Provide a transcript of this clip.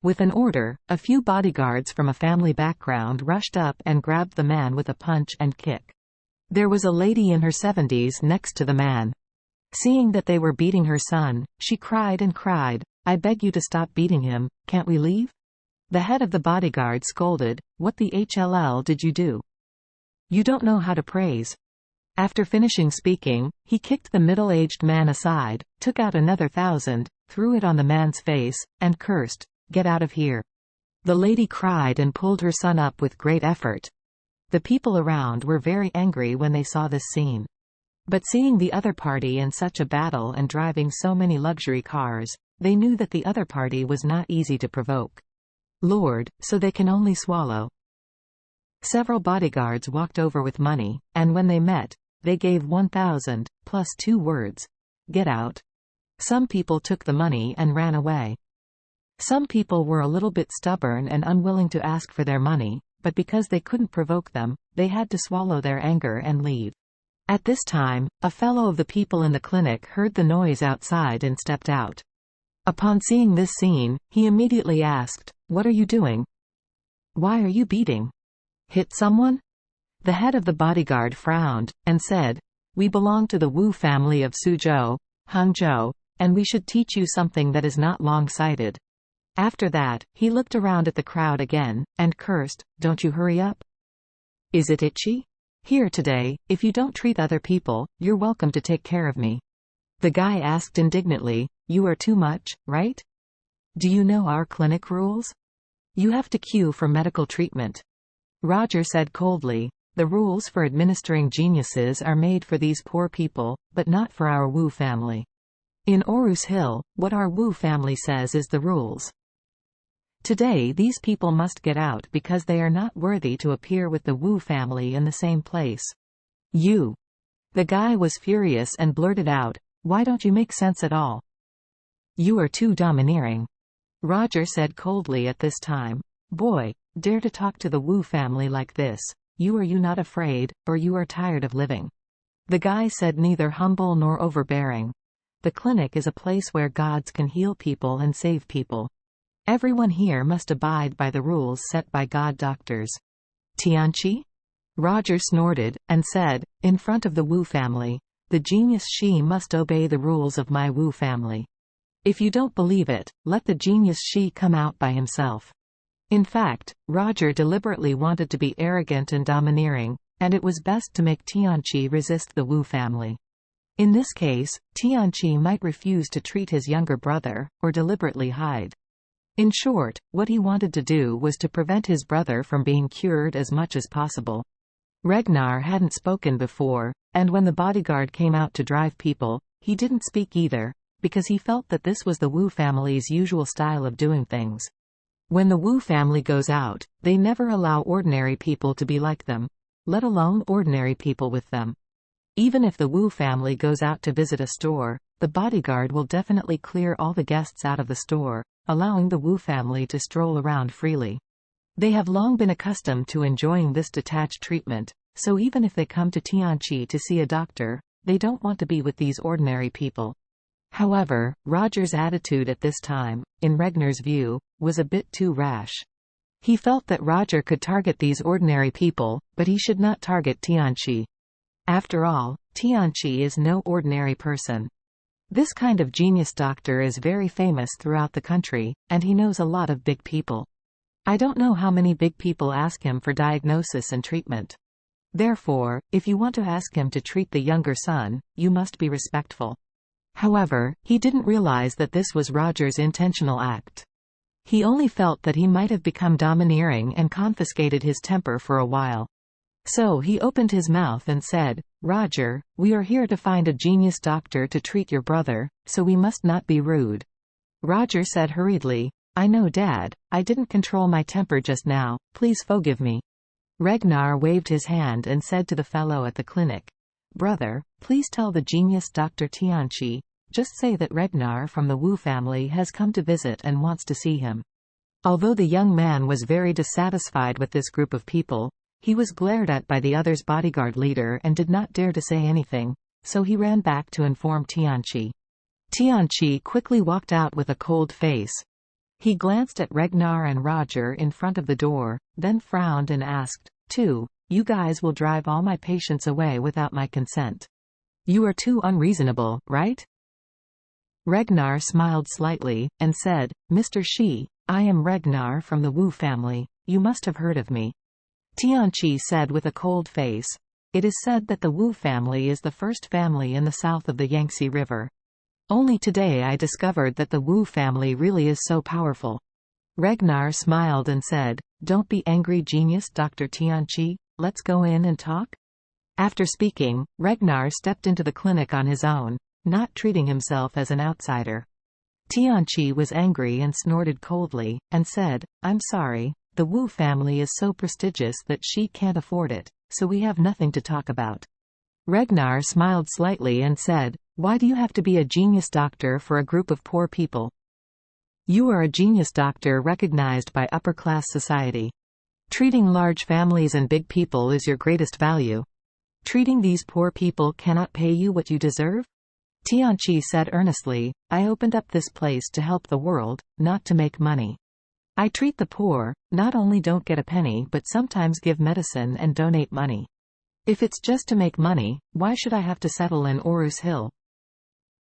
With an order, a few bodyguards from a family background rushed up and grabbed the man with a punch and kick. There was a lady in her 70s next to the man. Seeing that they were beating her son, she cried and cried, "I beg you to stop beating him, can't we leave?" The head of the bodyguard scolded, "What the hell did you do? You don't know how to praise." After finishing speaking, he kicked the middle-aged man aside, took out another 1,000, threw it on the man's face, and cursed, "Get out of here." The lady cried and pulled her son up with great effort. The people around were very angry when they saw this scene. But seeing the other party in such a battle and driving so many luxury cars, they knew that the other party was not easy to provoke. Lord, so they can only swallow. Several bodyguards walked over with money, and when they met, they gave 1,000, plus 2 words. "Get out." Some people took the money and ran away. Some people were a little bit stubborn and unwilling to ask for their money, but because they couldn't provoke them, they had to swallow their anger and leave. At this time, a fellow of the people in the clinic heard the noise outside and stepped out. Upon seeing this scene, he immediately asked, "What are you doing? Why are you beating? Hit someone?" The head of the bodyguard frowned, and said, "We belong to the Wu family of Suzhou, Hangzhou, and we should teach you something that is not long-sighted." After that, he looked around at the crowd again, and cursed, "Don't you hurry up? Is it itchy? Here today, if you don't treat other people, you're welcome to take care of me." The guy asked indignantly, "You are too much, right? Do you know our clinic rules? You have to queue for medical treatment." Roger said coldly, "The rules for administering geniuses are made for these poor people, but not for our Wu family. In Orus Hill, what our Wu family says is the rules. Today these people must get out because they are not worthy to appear with the Wu family in the same place. You." The guy was furious and blurted out, "Why don't you make sense at all? You are too domineering." Roger said coldly at this time, "Boy, dare to talk to the Wu family like this. Are you not afraid, or you are tired of living?" The guy said neither humble nor overbearing. "The clinic is a place where gods can heal people and save people. Everyone here must abide by the rules set by god doctors." "Tianqi?" Roger snorted, and said, in front of the Wu family, "The genius Shi must obey the rules of my Wu family. If you don't believe it, let the genius Shi come out by himself." In fact, Roger deliberately wanted to be arrogant and domineering, and it was best to make Tianqi resist the Wu family. In this case, Tianqi might refuse to treat his younger brother, or deliberately hide. In short, what he wanted to do was to prevent his brother from being cured as much as possible. Regnar hadn't spoken before, and when the bodyguard came out to drive people, he didn't speak either, because he felt that this was the Wu family's usual style of doing things. When the Wu family goes out, they never allow ordinary people to be like them, let alone ordinary people with them. Even if the Wu family goes out to visit a store, the bodyguard will definitely clear all the guests out of the store, allowing the Wu family to stroll around freely. They have long been accustomed to enjoying this detached treatment, so even if they come to Tianqi to see a doctor, they don't want to be with these ordinary people. However, Roger's attitude at this time, in Regnar's view, was a bit too rash. He felt that Roger could target these ordinary people, but he should not target Tianqi. After all, Tianqi is no ordinary person. This kind of genius doctor is very famous throughout the country, and he knows a lot of big people. I don't know how many big people ask him for diagnosis and treatment. Therefore, if you want to ask him to treat the younger son, you must be respectful. However, he didn't realize that this was Roger's intentional act. He only felt that he might have become domineering and confiscated his temper for a while. So he opened his mouth and said, "Roger, we are here to find a genius doctor to treat your brother, so we must not be rude." Roger said hurriedly, "I know, Dad, I didn't control my temper just now, please forgive me." Regnar waved his hand and said to the fellow at the clinic, "Brother, please tell the genius Dr. Tianqi, just say that Regnar from the Wu family has come to visit and wants to see him." Although the young man was very dissatisfied with this group of people, he was glared at by the other's bodyguard leader and did not dare to say anything, so he ran back to inform Tianqi. Tianqi quickly walked out with a cold face. He glanced at Ragnar and Roger in front of the door, then frowned and asked, "You guys will drive all my patients away without my consent. You are too unreasonable, right?" Ragnar smiled slightly, and said, "Mr. Shi, I am Ragnar from the Wu family. You must have heard of me." Tianqi said with a cold face, "It is said that the Wu family is the first family in the south of the Yangtze River. Only today I discovered that the Wu family really is so powerful." Ragnar smiled and said, "Don't be angry, genius Dr. Tianqi, let's go in and talk." After speaking, Ragnar stepped into the clinic on his own, not treating himself as an outsider. Tianqi was angry and snorted coldly, and said, "I'm sorry, the Wu family is so prestigious that she can't afford it, so we have nothing to talk about." Ragnar smiled slightly and said, "Why do you have to be a genius doctor for a group of poor people? You are a genius doctor recognized by upper-class society. Treating large families and big people is your greatest value. Treating these poor people cannot pay you what you deserve?" Tianqi said earnestly, "I opened up this place to help the world, not to make money. I treat the poor, not only don't get a penny but sometimes give medicine and donate money. If it's just to make money, why should I have to settle in Orus Hill?"